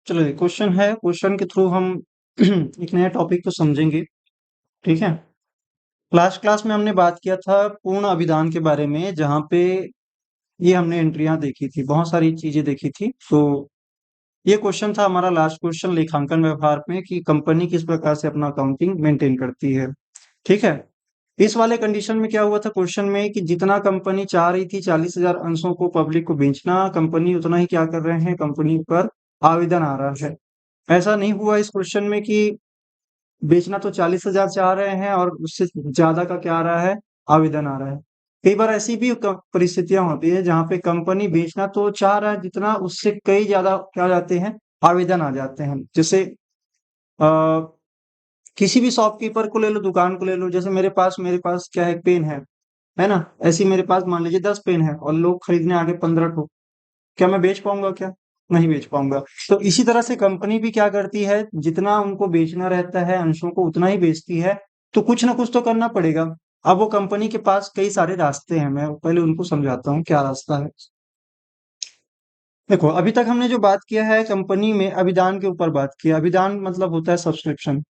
चलिए क्वेश्चन है, क्वेश्चन के थ्रू हम एक नया टॉपिक को समझेंगे। ठीक है। लास्ट क्लास में हमने बात किया था पूर्ण अभिधान के बारे में, जहाँ पे ये हमने एंट्रियां देखी थी, बहुत सारी चीजें देखी थी। तो ये क्वेश्चन था हमारा लास्ट क्वेश्चन लेखांकन व्यवहार में, कि कंपनी किस प्रकार से अपना अकाउंटिंग मेंटेन करती है। ठीक है। इस वाले कंडीशन में क्या हुआ था क्वेश्चन में, कि जितना कंपनी चाह रही थी 40,000 अंशों को पब्लिक को बेचना, कंपनी उतना ही क्या कर रहे हैं, कंपनी पर आवेदन आ रहा है। ऐसा नहीं हुआ इस क्वेश्चन में कि बेचना तो 40,000 चाह रहे हैं और उससे ज्यादा का क्या आ रहा है, आवेदन आ रहा है। कई बार ऐसी भी परिस्थितियां होती है जहाँ पे कंपनी बेचना तो चाह रहा है जितना, उससे कई ज्यादा क्या आ जाते हैं, आवेदन आ जाते हैं। जैसे आ, किसी भी शॉपकीपर को ले लो, दुकान को ले लो। जैसे मेरे पास क्या है, पेन है ना। ऐसी मेरे पास मान लीजिए 10 पेन है और लोग खरीदने आगे 15 ठो। क्या मैं बेच पाऊंगा? क्या नहीं बेच पाऊंगा। तो इसी तरह से कंपनी भी क्या करती है, जितना उनको बेचना रहता है अंशों को उतना ही बेचती है। तो कुछ ना कुछ तो करना पड़ेगा। अब वो कंपनी के पास कई सारे रास्ते हैं, मैं पहले उनको समझाता हूँ क्या रास्ता है। देखो, अभी तक हमने जो बात किया है कंपनी में अभिदान के ऊपर बात किया। अभिदान मतलब होता है सब्सक्रिप्शन।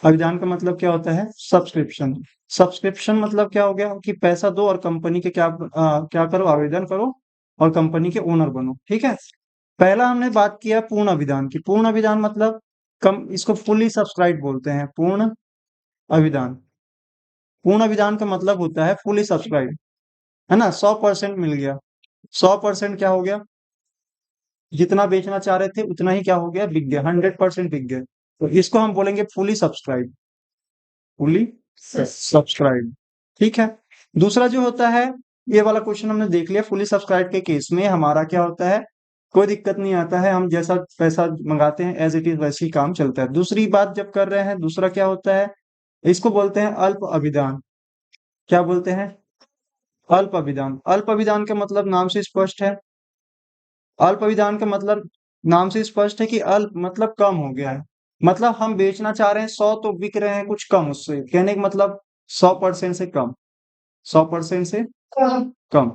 अभिदान का मतलब क्या होता है, सब्सक्रिप्शन। सब्सक्रिप्शन मतलब क्या हो गया, कि पैसा दो और कंपनी के क्या करो, आवेदन करो और कंपनी के ओनर बनो। ठीक है। पहला हमने बात किया पूर्ण अभिधान की। पूर्ण अभिधान मतलब कम, इसको फुली सब्सक्राइब बोलते हैं, पूर्ण अभिधान। पूर्ण अभिधान का मतलब होता है फुली सब्सक्राइब, है ना। 100% मिल गया। 100% क्या हो गया, जितना बेचना चाह रहे थे उतना ही क्या हो गया, बिक गया। 100% बिक गया। तो इसको हम बोलेंगे फुली सब्सक्राइब। Fully subscribe. ठीक है। दूसरा जो होता है, ये वाला क्वेश्चन हमने देख लिया। फुली सब्सक्राइब के केस में हमारा क्या होता है, कोई दिक्कत नहीं आता है, हम जैसा पैसा मंगाते हैं एज इट इज वैसे ही काम चलता है। दूसरी बात जब कर रहे हैं, दूसरा क्या होता है, इसको बोलते हैं अल्प अभिदान। क्या बोलते हैं, अल्प अभिदान। अल्प अभिदान का मतलब नाम से स्पष्ट है। अल्प अभिदान का मतलब नाम से स्पष्ट है कि अल्प मतलब कम हो गया है। मतलब हम बेचना चाह रहे हैं 100 तो बिक रहे हैं कुछ कम, उससे कहने का मतलब 100% से कम। 100% से कम।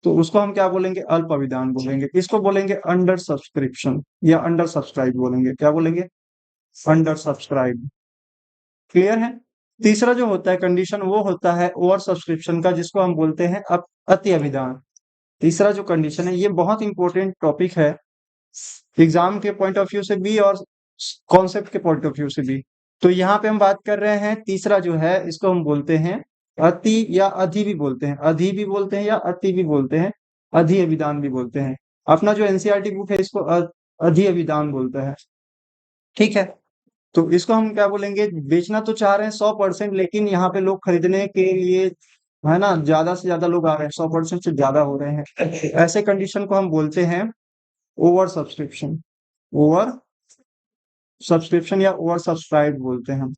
तो उसको हम क्या बोलेंगे, अल्प अभिदान बोलेंगे। इसको बोलेंगे अंडर सब्सक्रिप्शन या अंडर सब्सक्राइब बोलेंगे। क्या बोलेंगे, अंडर सब्सक्राइब। क्लियर है। तीसरा जो होता है कंडीशन, वो होता है ओवर सब्सक्रिप्शन का, जिसको हम बोलते हैं अति अभिदान। तीसरा जो कंडीशन है, ये बहुत इंपॉर्टेंट टॉपिक है एग्जाम के पॉइंट ऑफ व्यू से भी और कॉन्सेप्ट के पॉइंट ऑफ व्यू से भी। तो यहाँ पे हम बात कर रहे हैं तीसरा जो है, इसको हम बोलते हैं अति या अधि भी बोलते हैं। अधि भी बोलते हैं या अति भी बोलते हैं, अधि अभिदान भी बोलते हैं। अपना जो एनसीईआरटी बुक है इसको अधि अभिदान बोलता है। ठीक है। तो इसको हम क्या बोलेंगे, बेचना तो चाह रहे हैं 100%, लेकिन यहाँ पे लोग खरीदने के लिए, है ना, ज्यादा से ज्यादा लोग आ रहे हैं, 100% से ज्यादा हो रहे हैं। ऐसे कंडीशन को हम बोलते हैं ओवर सब्सक्रिप्शन। ओवर सब्सक्रिप्शन या ओवर सब्सक्राइब बोलते हैं हम।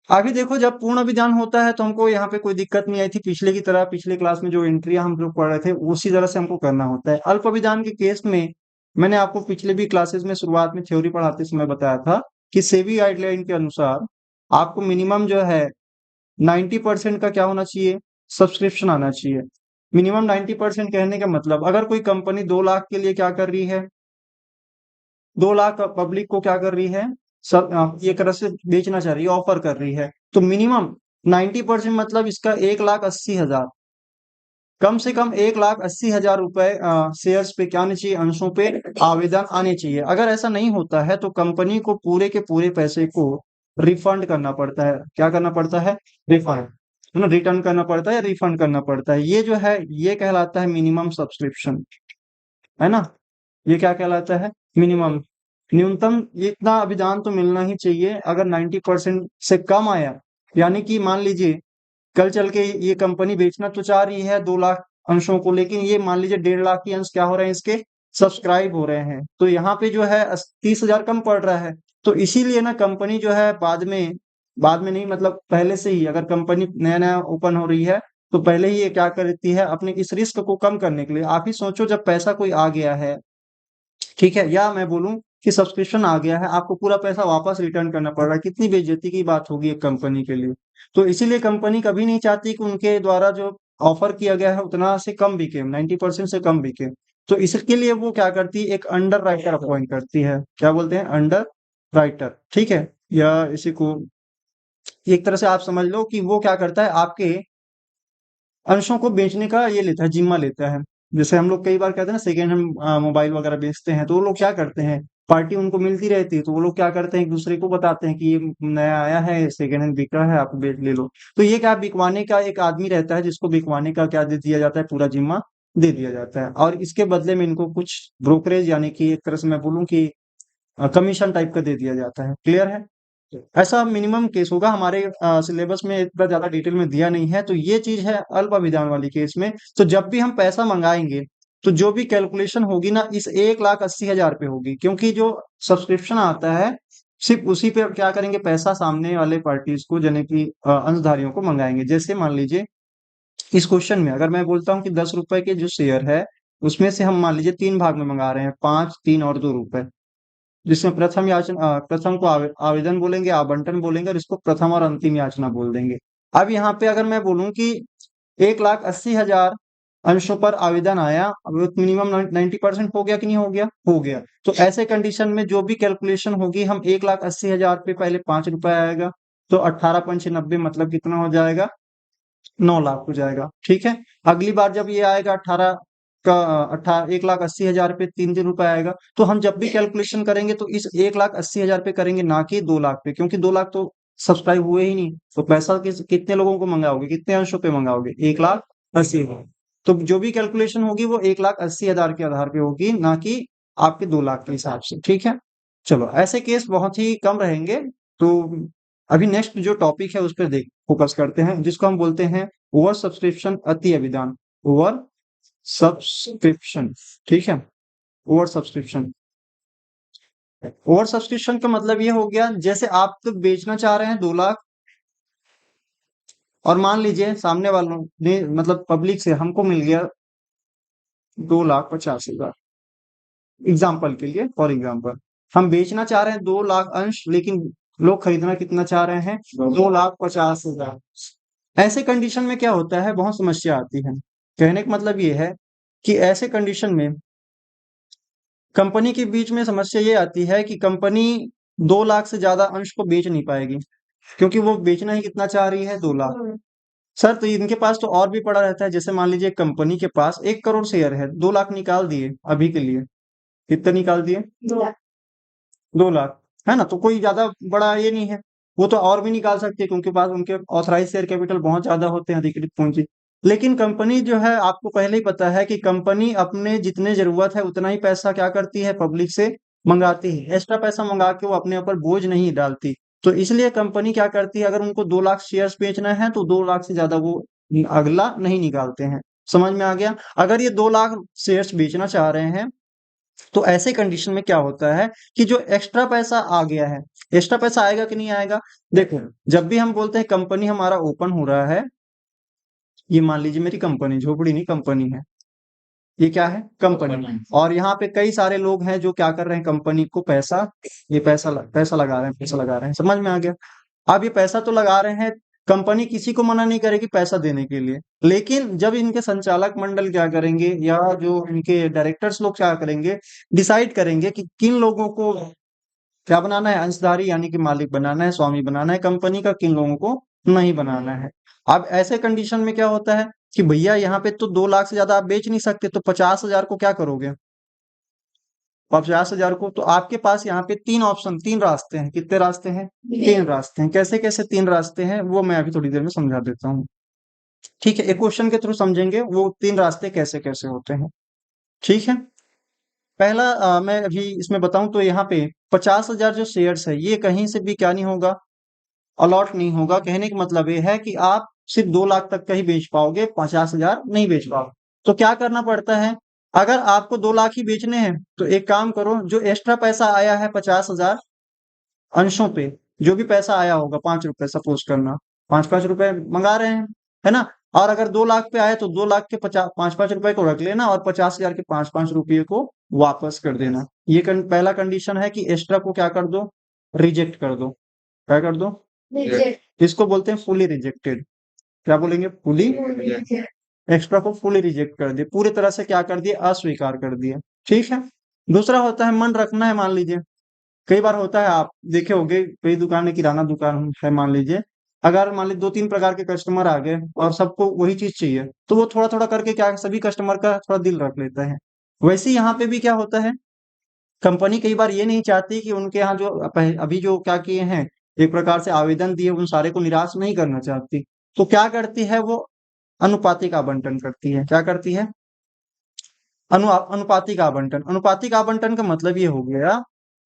आगे देखो, जब पूर्ण अभिधान होता है तो हमको यहाँ पे कोई दिक्कत नहीं आई थी। पिछले की तरह पिछले क्लास में जो एंट्री हम लोग पढ़ रहे थे उसी तरह से हमको करना होता है। अल्प अभिधान के केस में मैंने आपको पिछले भी क्लासेस में शुरुआत में थ्योरी पढ़ाते समय बताया था कि सेबी गाइडलाइन के अनुसार आपको मिनिमम जो है 90% का क्या होना चाहिए, सब्सक्रिप्शन आना चाहिए। मिनिमम 90% कहने का मतलब, अगर कोई कंपनी 2 लाख के लिए क्या कर रही है, 2 लाख पब्लिक को क्या कर रही है, सब ये तरह से बेचना चाह रही है, ऑफर कर रही है, तो मिनिमम 90% मतलब इसका 1,80,000, कम से कम 1,80,000 रुपए शेयर्स पे क्या आने चाहिए, अंशों पे आवेदन आने चाहिए। अगर ऐसा नहीं होता है तो कंपनी को पूरे के पूरे पैसे को रिफंड करना पड़ता है। क्या करना पड़ता है, रिफंड, है ना, रिटर्न करना पड़ता है या रिफंड करना पड़ता है। ये जो है ये कहलाता है मिनिमम सब्सक्रिप्शन, है ना। ये क्या कहलाता है, मिनिमम। न्यूनतम इतना अभिदान तो मिलना ही चाहिए। अगर 90% से कम आया, यानी कि मान लीजिए कल चल के ये कंपनी बेचना तो चाह रही है 2 लाख अंशों को, लेकिन ये मान लीजिए 1.5 लाख के अंश क्या हो रहे हैं, इसके सब्सक्राइब हो रहे हैं, तो यहाँ पे जो है 30,000 कम पड़ रहा है। तो इसीलिए ना कंपनी जो है बाद में नहीं, मतलब पहले से ही, अगर कंपनी नया नया ओपन हो रही है तो पहले ही ये क्या करती है, अपने इस रिस्क को कम करने के लिए। आप ही सोचो, जब पैसा कोई आ गया है, ठीक है, या मैं बोलूं कि सब्सक्रिप्शन आ गया है, आपको पूरा पैसा वापस रिटर्न करना पड़ रहा है, कितनी बेइज्जती की बात होगी एक कंपनी के लिए। तो इसीलिए कंपनी कभी नहीं चाहती कि उनके द्वारा जो ऑफर किया गया है उतना से कम बिके, 90% से कम बिके। तो इसके लिए वो क्या करती है, एक अंडर राइटर अपॉइंट करती है। क्या बोलते हैं, अंडर राइटर, ठीक है। या इसी को एक तरह से आप समझ लो कि वो क्या करता है, आपके अंशों को बेचने का ये लेता है, जिम्मा लेता है। जैसे हम लोग कई बार कहते हैं ना, सेकेंड हैंड मोबाइल वगैरह बेचते हैं, तो वो लोग क्या करते हैं, पार्टी उनको मिलती रहती है, तो वो लोग क्या करते हैं, एक दूसरे को बताते हैं कि ये नया आया है, सेकेंड हैंड बिक रहा है, आप बेच ले लो। तो ये क्या, बिकवाने का एक आदमी रहता है, जिसको बिकवाने का क्या दे दिया जाता है, पूरा जिम्मा दे दिया जाता है, और इसके बदले में इनको कुछ ब्रोकरेज, यानी कि एक तरह से मैं बोलूँ कि कमीशन टाइप का दे दिया जाता है। क्लियर है? ऐसा मिनिमम केस होगा, हमारे सिलेबस में इतना ज्यादा डिटेल में दिया नहीं है। तो ये चीज है अल्प अभिधान वाली केस में। तो जब भी हम पैसा मंगाएंगे, तो जो भी कैलकुलेशन होगी ना, इस 1,80,000 पे होगी, क्योंकि जो सब्सक्रिप्शन आता है, सिर्फ उसी पे क्या करेंगे, पैसा सामने वाले पार्टीज को, यानी कि अंशधारियों को मंगाएंगे। जैसे मान लीजिए इस क्वेश्चन में अगर मैं बोलता हूँ कि 10 रुपए के जो शेयर है, उसमें से हम मान लीजिए 3 भाग में मंगा रहे हैं, 5, 3 और 2 रुपए, जिसमें प्रथम याचना, प्रथम को आवेदन बोलेंगे, आवंटन बोलेंगे, और इसको प्रथम और अंतिम याचना बोल देंगे। अब यहाँ पे अगर मैं बोलूं कि 1,80,000 अंशों पर आवेदन आया, अब मिनिमम 90% हो गया कि नहीं हो गया, हो गया। तो ऐसे कंडीशन में जो भी कैलकुलेशन होगी, हम 1,80,000 पे पहले 5 रुपए आएगा, तो 18,590 मतलब कितना हो जाएगा, 9 लाख हो जाएगा। ठीक है। अगली बार जब ये आएगा 18 का 1,80,000 पे 3 रुपए आएगा, तो हम जब भी कैलकुलेशन करेंगे तो इस 1,80,000 पे करेंगे, ना कि 2 लाख पे, क्योंकि 2 लाख तो सब्सक्राइब हुए ही नहीं। तो पैसा कितने लोगों को मंगाओगे, कितने अंशों पे मंगाओगे, 1,80,000। तो जो भी कैलकुलेशन होगी वो 1,80,000 के आधार पे होगी, ना कि आपके 2 लाख के हिसाब से। ठीक है। चलो, ऐसे केस बहुत ही कम रहेंगे। तो अभी नेक्स्ट जो टॉपिक है उस पर देख फोकस करते हैं, जिसको हम बोलते हैं ओवर सब्सक्रिप्शन, अति अभिदान। ओवर सब्सक्रिप्शन, ठीक है। ओवर सब्सक्रिप्शन, ओवर सब्सक्रिप्शन का मतलब ये हो गया, जैसे आप तो बेचना चाह रहे हैं 2 लाख, और मान लीजिए सामने वालों ने, मतलब पब्लिक से हमको मिल गया 2,50,000। एग्जाम्पल के लिए, फॉर एग्जाम्पल, हम बेचना चाह रहे हैं 2 लाख अंश, लेकिन लोग खरीदना कितना चाह रहे हैं, 2,50,000। ऐसे कंडीशन में क्या होता है, बहुत समस्या आती है। कहने का मतलब ये है कि ऐसे कंडीशन में कंपनी के बीच में समस्या ये आती है कि कंपनी 2 लाख से ज्यादा अंश को बेच नहीं पाएगी, क्योंकि वो बेचना ही कितना चाह रही है, 2 लाख। सर, तो इनके पास तो और भी पड़ा रहता है। जैसे मान लीजिए कंपनी के पास 1 करोड़ शेयर है, 2 लाख निकाल दिए अभी के लिए, कितने निकाल दिए, 2 लाख, है ना। तो कोई ज्यादा बड़ा ये नहीं है। वो तो और भी निकाल सकते हैं, क्योंकि पास उनके ऑथराइज शेयर कैपिटल बहुत ज्यादा होते हैं, अधिकृत पूंजी। लेकिन कंपनी जो है, आपको पहले ही पता है कि कंपनी अपने जितने जरूरत है उतना ही पैसा क्या करती है, पब्लिक से मंगाती है। एक्स्ट्रा पैसा मंगा के वो अपने ऊपर बोझ नहीं डालती। तो इसलिए कंपनी क्या करती है, अगर उनको 2 लाख शेयर्स बेचना है, तो 2 लाख से ज्यादा वो अगला नहीं निकालते हैं। समझ में आ गया? अगर ये 2 लाख शेयर्स बेचना चाह रहे हैं, तो ऐसे कंडीशन में क्या होता है कि जो एक्स्ट्रा पैसा आ गया है, एक्स्ट्रा पैसा आएगा कि नहीं आएगा। देखो, जब भी हम बोलते हैं कंपनी हमारा ओपन हो रहा है, ये मान लीजिए मेरी कंपनी, झोपड़ी नहीं, कंपनी है। ये क्या है, कंपनी। और यहाँ पे कई सारे लोग हैं जो क्या कर रहे हैं, कंपनी को पैसा, ये पैसा लगा रहे हैं, पैसा लगा रहे हैं। समझ में आ गया? अब ये पैसा तो लगा रहे हैं, कंपनी किसी को मना नहीं करेगी पैसा देने के लिए। लेकिन जब इनके संचालक मंडल क्या करेंगे, या जो इनके डायरेक्टर्स लोग क्या करेंगे, डिसाइड करेंगे कि किन लोगों को क्या बनाना है, अंशधारी यानी कि मालिक बनाना है, स्वामी बनाना है कंपनी का, किन लोगों को नहीं बनाना है। अब ऐसे कंडीशन में क्या होता है कि भैया यहाँ पे तो 2 लाख से ज्यादा आप बेच नहीं सकते, तो 50,000 को क्या करोगे, 50,000 को। तो आपके पास यहाँ पे 3 ऑप्शन, 3 रास्ते हैं। कितने रास्ते हैं, 3 रास्ते हैं। कैसे कैसे 3 रास्ते हैं, वो मैं अभी थोड़ी देर में समझा देता हूँ। ठीक है, एक क्वेश्चन के थ्रू समझेंगे वो 3 रास्ते कैसे कैसे होते हैं। ठीक है। पहला मैं अभी इसमें बताऊं तो यहाँ पे 50,000 जो शेयर्स है, ये कहीं से भी क्या नहीं होगा, अलॉट नहीं होगा। कहने का मतलब ये है कि आप सिर्फ 2 लाख तक का ही बेच पाओगे, 50,000 नहीं बेच पाओगे। तो क्या करना पड़ता है, अगर आपको 2 लाख ही बेचने हैं, तो एक काम करो, जो एक्स्ट्रा पैसा आया है 50,000 अंशों पे, जो भी पैसा आया होगा, 5 रुपए सपोज करना, 5-5 रुपए मंगा रहे हैं, है ना। और अगर 2 लाख पे आए, तो 2 लाख के 5-5 रुपए को रख लेना, और 50,000 के 5-5 रुपये को वापस कर देना। ये पहला कंडीशन है कि एक्स्ट्रा को क्या कर दो, रिजेक्ट कर दो। क्या कर दो, इसको बोलते हैं फुली रिजेक्टेड। क्या बोलेंगे, फुली एक्स्ट्रा को फुली रिजेक्ट कर दिए, पूरी तरह से क्या कर दिए, अस्वीकार कर दिए। ठीक है। दूसरा होता है मन रखना है, मान लीजिए कई बार होता है, आप देखे होंगे कई दुकानें, किराना दुकान है मान लीजिए, अगर मान लीजिए 2-3 प्रकार के कस्टमर आ गए और सबको वही चीज चाहिए, तो वो थोड़ा थोड़ा करके क्या सभी कस्टमर का थोड़ा दिल रख लेता है। वैसे ही यहाँ पे भी क्या होता है, कंपनी कई बार ये नहीं चाहती कि उनके यहाँ जो अभी जो क्या किए हैं, एक प्रकार से आवेदन दिए, उन सारे को निराश नहीं करना चाहती। तो क्या करती है वो, अनुपातिक आवंटन करती है। क्या करती है, अनुपातिक आवंटन। अनुपातिक आवंटन का मतलब ये हो गया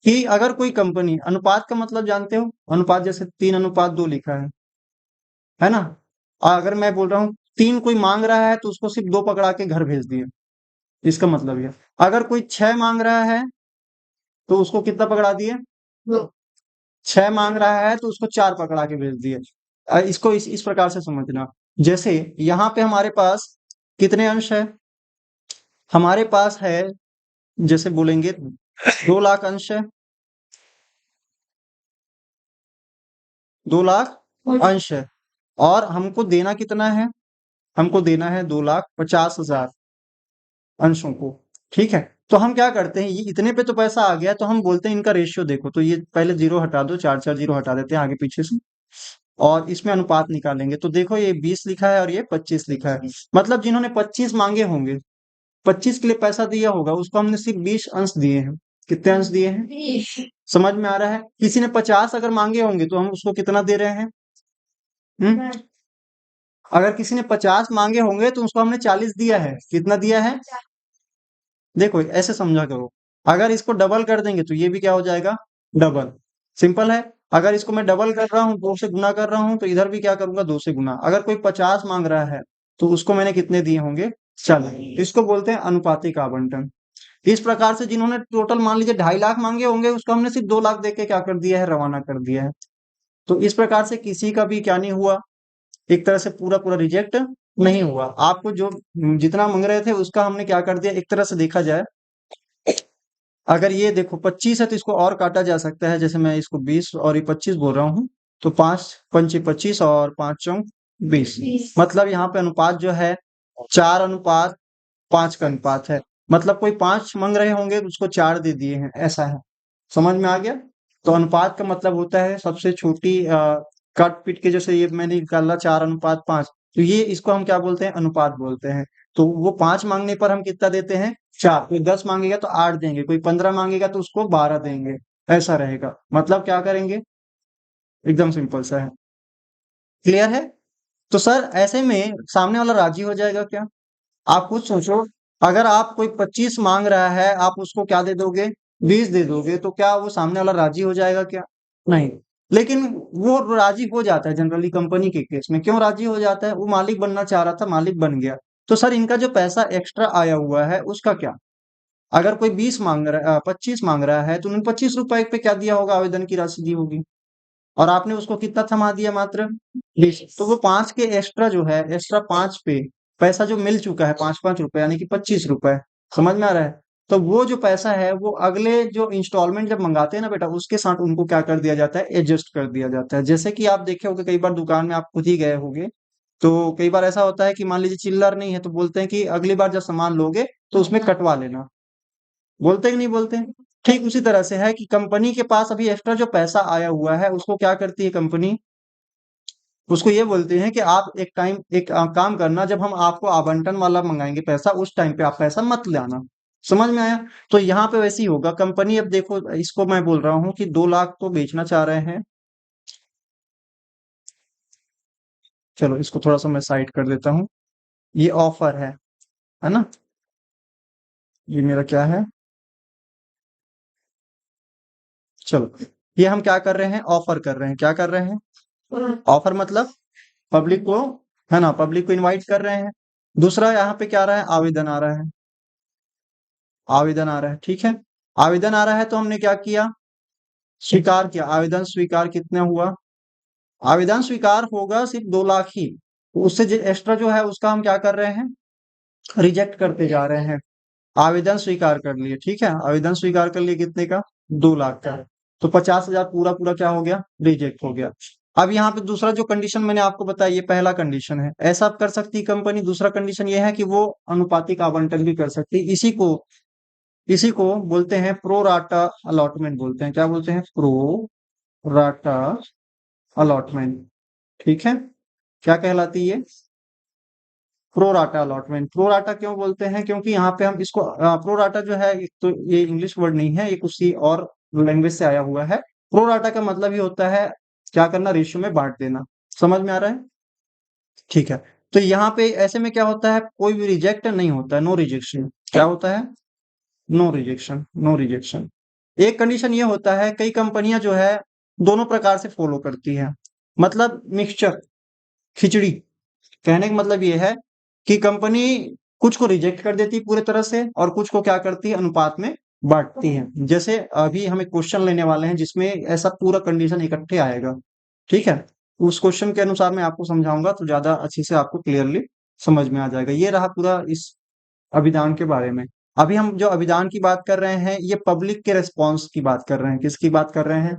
कि अगर कोई कंपनी, अनुपात का मतलब जानते हो, अनुपात जैसे 3:2 लिखा है ना। अगर मैं बोल रहा हूँ 3 कोई मांग रहा है तो उसको सिर्फ 2 पकड़ा के घर भेज दिए, इसका मतलब ये। अगर कोई 6 मांग रहा है तो उसको कितना पकड़ा दिए, 6 मांग रहा है तो उसको 4 पकड़ा के भेज दिए। इसको इस प्रकार से समझना। जैसे यहाँ पे हमारे पास कितने अंश है, हमारे पास है, जैसे बोलेंगे 2 लाख अंश है, 2 लाख अंश है, और हमको देना कितना है, हमको देना है 2,50,000 अंशों को। ठीक है। तो हम क्या करते हैं, ये इतने पे तो पैसा आ गया, तो हम बोलते हैं इनका रेशियो देखो, तो ये पहले जीरो हटा दो, 4 4 जीरो हटा देते हैं आगे पीछे से, और इसमें अनुपात निकालेंगे, तो देखो ये 20 लिखा है और ये 25 लिखा है। मतलब जिन्होंने 25 मांगे होंगे, 25 के लिए पैसा दिया होगा, उसको हमने सिर्फ 20 अंश दिए हैं। कितने अंश दिए हैं, समझ में आ रहा है। किसी ने 50 अगर मांगे होंगे तो हम उसको कितना दे रहे हैं, अगर किसी ने 50 मांगे होंगे तो उसको हमने 40 दिया है। कितना दिया है, देखो ऐसे समझा करो। अगर इसको डबल कर देंगे तो ये भी क्या हो जाएगा, डबल। सिंपल है। अगर इसको मैं डबल कर रहा हूँ, 2 से गुना कर रहा हूँ, तो इधर भी क्या करूंगा, 2 से गुना। अगर कोई 50 मांग रहा है तो उसको मैंने कितने दिए होंगे, 40। इसको बोलते हैं अनुपातिक आवंटन। इस प्रकार से जिन्होंने टोटल मान लीजिए 2.5 लाख मांगे होंगे, उसको हमने सिर्फ 2 लाख दे के क्या कर दिया है, रवाना कर दिया है। तो इस प्रकार से किसी का भी क्या नहीं हुआ, एक तरह से पूरा पूरा रिजेक्ट नहीं हुआ। आपको जो जितना मांग रहे थे उसका हमने क्या कर दिया, एक तरह से देखा जाए, अगर ये देखो 25 है तो इसको और काटा जा सकता है, जैसे मैं इसको 20 और ये 25 बोल रहा हूँ, तो 5 पंचे 25 और 5 चौक 20। मतलब यहाँ पे अनुपात जो है 4:5 का अनुपात है। मतलब कोई 5 मांग रहे होंगे तो उसको 4 दे दिए हैं, ऐसा है। समझ में आ गया। तो अनुपात का मतलब होता है सबसे छोटी काट पीट के, जैसे ये मैंने निकाला 4:5, तो ये इसको हम क्या बोलते हैं, अनुपात बोलते हैं। तो वो 5 मांगने पर हम कितना देते हैं, 4। कोई 10 मांगेगा तो 8 देंगे, कोई 15 मांगेगा तो उसको 12 देंगे, ऐसा रहेगा। मतलब क्या करेंगे, एकदम सिंपल सा है। क्लियर है। तो सर ऐसे में सामने वाला राजी हो जाएगा क्या, आप खुद सोचो। अगर आप कोई 25 मांग रहा है, आप उसको क्या दे दोगे, 20 दे दोगे, तो क्या वो सामने वाला राजी हो जाएगा क्या, नहीं। लेकिन वो राजी हो जाता है जनरली कंपनी के केस में। क्यों राजी हो जाता है, वो मालिक बनना चाह रहा था, मालिक बन गया। तो सर इनका जो पैसा एक्स्ट्रा आया हुआ है उसका क्या, अगर कोई 20 मांग रहा 25 मांग रहा है तो उन्होंने 25 रुपए पे क्या दिया होगा, आवेदन की राशि दी होगी, और आपने उसको कितना थमा दिया, मात्र 20। तो वो 5 के एक्स्ट्रा जो है, एक्स्ट्रा 5 पे पैसा जो मिल चुका है, 5-5 रुपए, यानी कि 25 रुपए। समझ में आ रहा है। तो वो जो पैसा है वो अगले जो इंस्टॉलमेंट जब मंगाते हैं ना बेटा, उसके साथ उनको क्या कर दिया जाता है, एडजस्ट कर दिया जाता है। जैसे कि आप देखे होंगे कई बार दुकान में आप खुद ही गए होंगे, तो कई बार ऐसा होता है कि मान लीजिए चिल्लर नहीं है, तो बोलते हैं कि अगली बार जब सामान लोगे तो उसमें कटवा लेना, बोलते हैं कि नहीं बोलते हैं। ठीक उसी तरह से है कि कंपनी के पास अभी एक्स्ट्रा जो पैसा आया हुआ है उसको क्या करती है कंपनी, उसको ये बोलते हैं कि आप एक टाइम एक काम करना, जब हम आपको आवंटन वाला मंगाएंगे पैसा, उस टाइम पे आप पैसा मत लाना। समझ में आया। तो यहाँ पे वैसे ही होगा। कंपनी अब देखो, इसको मैं बोल रहा हूँ कि 2 लाख तो बेचना चाह रहे हैं। चलो इसको थोड़ा सा मैं साइड कर देता हूँ। ये ऑफर है ना। ये मेरा क्या है, चलो ये हम क्या कर रहे हैं, ऑफर कर रहे हैं। क्या कर रहे हैं, ऑफर मतलब पब्लिक को, है ना, पब्लिक को इनवाइट कर रहे हैं। दूसरा यहाँ पे क्या आ रहा है, आवेदन आ रहा है, आवेदन आ रहा है। ठीक है। आवेदन आ रहा है तो हमने क्या किया, स्वीकार किया। आवेदन स्वीकार कितना हुआ, आवेदन स्वीकार होगा सिर्फ 2 लाख ही। तो उससे जो एक्स्ट्रा जो है उसका हम क्या कर रहे हैं, रिजेक्ट करते जा रहे हैं। आवेदन स्वीकार कर लिए, ठीक है, आवेदन स्वीकार कर लिए कितने का, 2 लाख का। तो 50,000 पूरा पूरा क्या हो गया, रिजेक्ट हो गया। अब यहाँ पे दूसरा जो कंडीशन मैंने आपको बताया, ये पहला कंडीशन है, ऐसा कर सकती है कंपनी। दूसरा कंडीशन ये है कि वो अनुपातिक आवंटन भी कर सकती है। इसी को बोलते हैं प्रो राटा अलॉटमेंट बोलते हैं। क्या बोलते हैं? Pro rata allotment. ठीक है, क्या कहलाती है? Pro rata allotment. प्रोराटा क्यों बोलते हैं? क्योंकि यहाँ पे हम इसको प्रोराटा जो है, एक तो ये इंग्लिश वर्ड नहीं है, ये किसी और लैंग्वेज से आया हुआ है। प्रोराटा का मतलब ही होता है क्या करना, रेशियो में बांट देना। समझ में आ रहा है? ठीक है। तो यहाँ पे ऐसे में क्या होता है, कोई भी रिजेक्ट नहीं होता है, नो रिजेक्शन। क्या होता है? No rejection, no rejection. एक कंडीशन ये होता है, कई कंपनियां जो है दोनों प्रकार से फॉलो करती है, मतलब मिक्सचर, खिचड़ी। कहने का मतलब ये है कि कंपनी कुछ को रिजेक्ट कर देती है पूरे तरह से, और कुछ को क्या करती है, अनुपात में बांटती है। जैसे अभी हम एक क्वेश्चन लेने वाले हैं जिसमें ऐसा पूरा कंडीशन इकट्ठे आएगा। ठीक है, उस क्वेश्चन के अनुसार मैं आपको समझाऊंगा तो ज्यादा अच्छी से आपको क्लियरली समझ में आ जाएगा। ये रहा पूरा इस अभिधान के बारे में। अभी हम जो अभिधान की बात कर रहे हैं, ये पब्लिक के रिस्पॉन्स की बात कर रहे हैं। किसकी बात कर रहे हैं?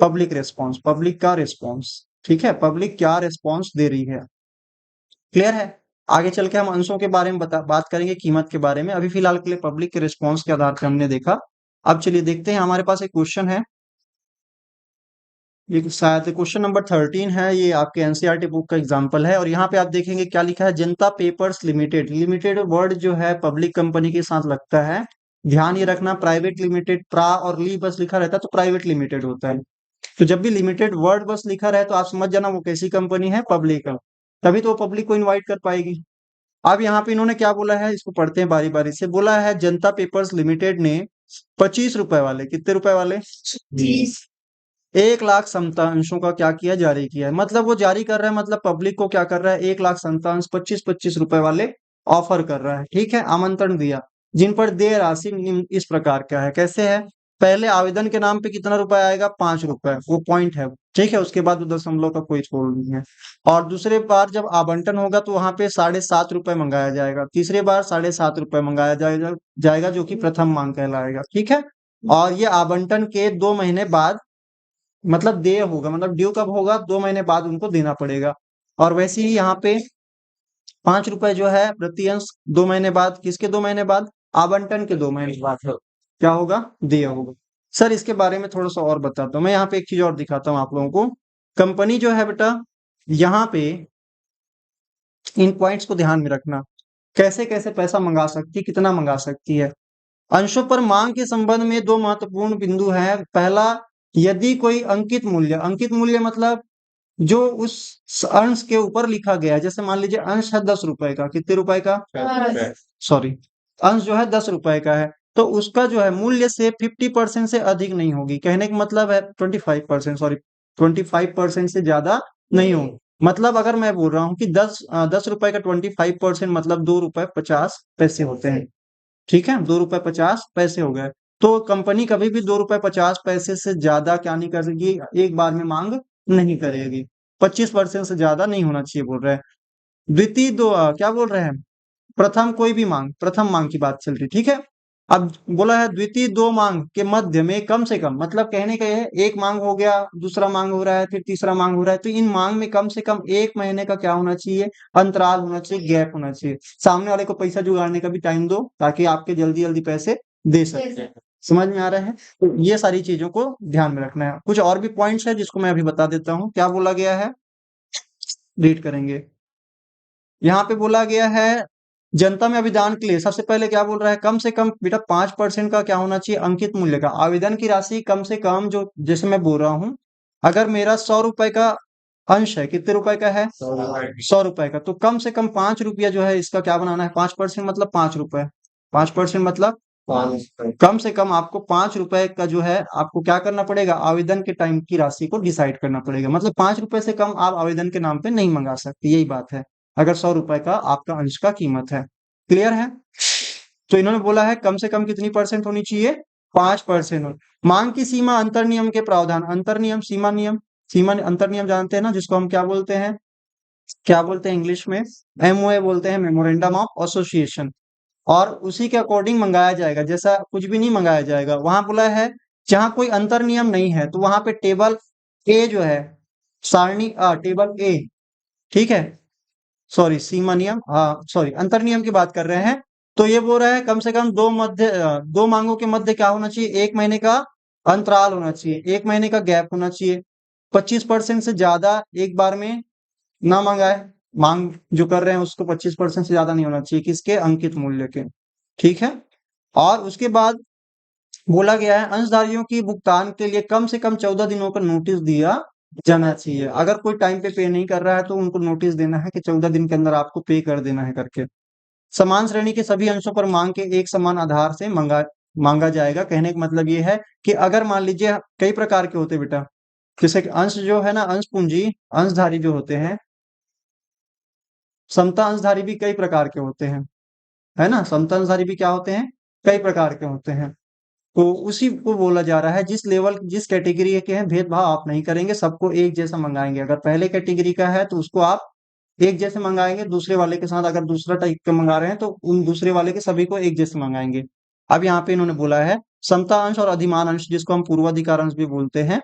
पब्लिक रिस्पॉन्स, पब्लिक का रिस्पॉन्स। ठीक है, पब्लिक क्या रिस्पॉन्स दे रही है। क्लियर है? आगे चल के हम अंशों के बारे में बात करेंगे, कीमत के बारे में। अभी फिलहाल के लिए पब्लिक के रिस्पॉन्स के आधार पर हमने देखा। अब चलिए देखते हैं, हमारे पास एक क्वेश्चन है। ये शायद क्वेश्चन नंबर 13 है, ये आपके एनसीईआरटी बुक का एग्जांपल है। और यहाँ पे आप देखेंगे क्या लिखा है, जनता पेपर्स लिमिटेड। लिमिटेड वर्ड जो है पब्लिक कंपनी के साथ लगता है। ध्यान ये रखना, प्राइवेट लिमिटेड प्रा और ली बस लिखा रहता है तो प्राइवेट लिमिटेड होता है। तो जब भी लिमिटेड वर्ड बस लिखा रहे तो आप समझ जाना वो कैसी कंपनी है, पब्लिक है। तभी तो वो पब्लिक को इन्वाइट कर पाएगी। अब यहाँ पे इन्होंने क्या बोला है, इसको पढ़ते हैं बारी बारी से। बोला है जनता पेपर्स लिमिटेड ने 25 रुपए वाले, कितने रुपए वाले? 30। 1 लाख समतांशों का क्या किया, जारी किया है। मतलब वो जारी कर रहा है, मतलब पब्लिक को क्या कर रहा है, 1 लाख समतांश 25-25 रुपए वाले ऑफर कर रहा है। ठीक है, आमंत्रण दिया, जिन पर देय राशि निम्न इस प्रकार का है। कैसे है? पहले आवेदन के नाम पे कितना रुपए आएगा, 5 रुपए, वो पॉइंट है। ठीक है, उसके बाद वो दशमलव का कोई छोड़ नहीं है। और दूसरे बार जब आवंटन होगा तो वहां पे 7.5 रुपए मंगाया जाएगा। तीसरे बार 7.5 रुपए मंगाया जाएगा जो कि प्रथम मांग कहलाएगा। ठीक है, और ये आवंटन के 2 महीने बाद, मतलब देय होगा, मतलब ड्यू कब होगा, 2 महीने बाद उनको देना पड़ेगा। और वैसे ही यहाँ पे 5 रुपए जो है प्रति अंश 2 महीने बाद, किसके 2 महीने बाद? आवंटन के 2 महीने बाद है, क्या होगा, देय होगा। सर इसके बारे में थोड़ा सा और बताता हूँ मैं, यहाँ पे एक चीज और दिखाता हूँ आप लोगों को। कंपनी जो है बेटा, यहाँ पे इन पॉइंट्स को ध्यान में रखना, कैसे कैसे पैसा मंगा सकती है, कितना मंगा सकती है। अंशों पर मांग के संबंध में दो महत्वपूर्ण बिंदु हैं। पहला, यदि कोई अंकित मूल्य, अंकित मूल्य मतलब जो उस अंश के ऊपर लिखा गया है। जैसे मान लीजिए अंश है 10 रुपए का, कितने रुपए का, सॉरी, अंश जो है 10 रुपए का है, तो उसका जो है मूल्य से 50% से अधिक नहीं होगी। कहने का मतलब है 25%, सॉरी, 25% से ज्यादा नहीं होगी। मतलब अगर मैं बोल रहा हूँ कि 10 रुपए का 25% मतलब 2 रुपए 50 पैसे होते हैं। ठीक है, 2 रुपए 50 पैसे हो गए। तो कंपनी कभी भी 2 रुपए 50 पैसे से ज्यादा क्या नहीं करेगी, एक बार में मांग नहीं करेगी। 25% से ज्यादा नहीं होना चाहिए बोल रहे हैं। द्वितीय दो क्या बोल रहे हैं, प्रथम कोई भी मांग, प्रथम मांग की बात चल रही। ठीक है, अब बोला है द्वितीय दो मांग के मध्य में कम से कम, मतलब कहने का ये है, एक मांग हो गया, दूसरा मांग हो रहा है, फिर तीसरा मांग हो रहा है, तो इन मांग में कम से कम 1 महीने का क्या होना चाहिए, अंतराल होना चाहिए, गैप होना चाहिए। सामने वाले को पैसा जुगाड़ने का भी टाइम दो ताकि आपके जल्दी जल्दी पैसे दे सके। समझ में आ रहा है? तो ये सारी चीजों को ध्यान में रखना है। कुछ और भी पॉइंट्स है जिसको मैं अभी बता देता हूँ। क्या बोला गया है, रीड करेंगे। यहाँ पे बोला गया है जनता में आवेदन के लिए सबसे पहले क्या बोल रहा है, कम से कम बेटा 5% का क्या होना चाहिए, अंकित मूल्य का। आवेदन की राशि कम से कम, जो जैसे मैं बोल रहा हूँ, अगर मेरा 100 रुपए का अंश है, कितने रुपए का है, 100 रुपए का, तो कम से कम 5 रुपया जो है इसका क्या बनाना है, 5% मतलब 5 रुपए, 5% मतलब कम से कम आपको 5 रुपए का जो है आपको क्या करना पड़ेगा, आवेदन के टाइम की राशि को डिसाइड करना पड़ेगा। मतलब 5 रुपए से कम आप आवेदन के नाम पे नहीं मंगा सकते, यही बात है, अगर 100 रुपए का आपका अंश का कीमत है। क्लियर है? तो इन्होंने बोला है कम से कम कितनी परसेंट होनी चाहिए, 5%। मांग की सीमा, अंतर नियम के प्रावधान, अंतर नियम, सीमा नियम, सीमा अंतर नियम जानते हैं ना, जिसको हम क्या बोलते हैं, क्या बोलते हैं इंग्लिश में, एमओए बोलते हैं, मेमोरेंडम ऑफ एसोसिएशन। और उसी के अकॉर्डिंग मंगाया जाएगा, जैसा कुछ भी नहीं मंगाया जाएगा। वहां बोला है जहां कोई अंतर नियम नहीं है तो वहां पे टेबल ए जो है, सारणी टेबल ए, ठीक है, सॉरी सीमा नियम, सॉरी अंतर नियम की बात कर रहे हैं। तो ये बोल रहा है कम से कम दो मांगों के मध्य क्या होना चाहिए, 1 महीने का अंतराल होना चाहिए, 1 महीने का गैप होना चाहिए, 25% से ज्यादा एक बार में ना मंगाए, मांग जो कर रहे हैं उसको 25% से ज्यादा नहीं होना चाहिए, किसके, अंकित मूल्य के, ठीक है। और उसके बाद बोला गया है अंशधारियों की भुगतान के लिए कम से कम 14 दिनों का नोटिस दिया जाना चाहिए। अगर कोई टाइम पे नहीं कर रहा है तो उनको नोटिस देना है कि 14 दिन के अंदर आपको पे कर देना है करके। समान श्रेणी के सभी अंशों पर मांग के एक समान आधार से मांगा जाएगा। कहने का मतलब ये है कि अगर मान लीजिए कई प्रकार के होते हैं बेटा, जैसे कि अंश जो है ना, अंश पूंजी अंशधारी जो होते हैं, समता अंशधारी भी कई प्रकार के होते हैं, है ना, समता अंशधारी भी क्या होते हैं, कई प्रकार के होते हैं। तो उसी को बोला जा रहा है, जिस कैटेगरी के हैं भेदभाव आप नहीं करेंगे, सबको एक जैसा मंगाएंगे। अगर पहले कैटेगरी का है तो उसको आप एक जैसे मंगाएंगे, दूसरे वाले के साथ अगर दूसरा टाइप का मंगा रहे हैं तो उन दूसरे वाले के सभी को एक जैसे मंगाएंगे। अब यहाँ पे इन्होंने बोला है समता अंश और अधिमान अंश, जिसको हम पूर्वाधिकार अंश भी बोलते हैं,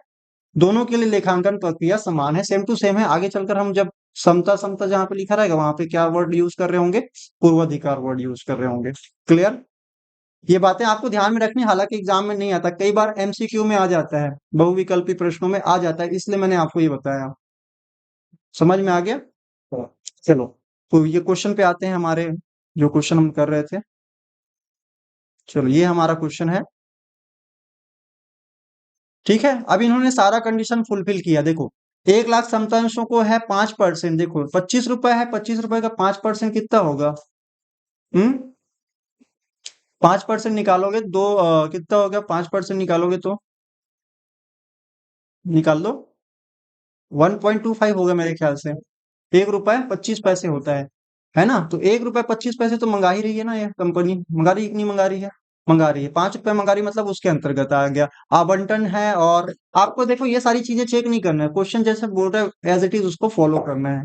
दोनों के लिए लेखांकन प्रक्रिया समान है, सेम टू सेम है। आगे चलकर हम जब समता समता जहाँ पे लिखा रहेगा वहां पे क्या वर्ड यूज कर रहे होंगे, पूर्वाधिकार वर्ड यूज कर रहे होंगे। क्लियर, ये बातें आपको ध्यान में रखनी, हालांकि एग्जाम में नहीं आता, कई बार एमसीक्यू में आ जाता है, बहुविकल्पी प्रश्नों में आ जाता है, इसलिए मैंने आपको ये बताया। समझ में आ गया? चलो, तो ये क्वेश्चन पे आते हैं, हमारे जो क्वेश्चन हम कर रहे थे। चलो, ये हमारा क्वेश्चन है, ठीक है। अब इन्होंने सारा कंडीशन फुलफिल किया, देखो 1 लाख समतांशों को है 5%, देखो 25 रुपए है, 25 रुपए का 5% कितना होगा, 5% निकालोगे कितना हो गया, 5% निकालोगे तो निकाल दो, 1.25 होगा मेरे ख्याल से। 1 रुपए 25 पैसे होता है ना। तो 1 रुपए 25 पैसे तो मंगा ही रही है ना, ये कंपनी मंगा रही है कि नहीं मंगा रही है, मंगा रही है। 5 रुपए मंगा रही है, मतलब उसके अंतर्गत आ गया। आवंटन है, और आपको देखो ये सारी चीजें चेक नहीं करना है, क्वेश्चन जैसे बोल रहा है एज इट इज उसको फॉलो करना है।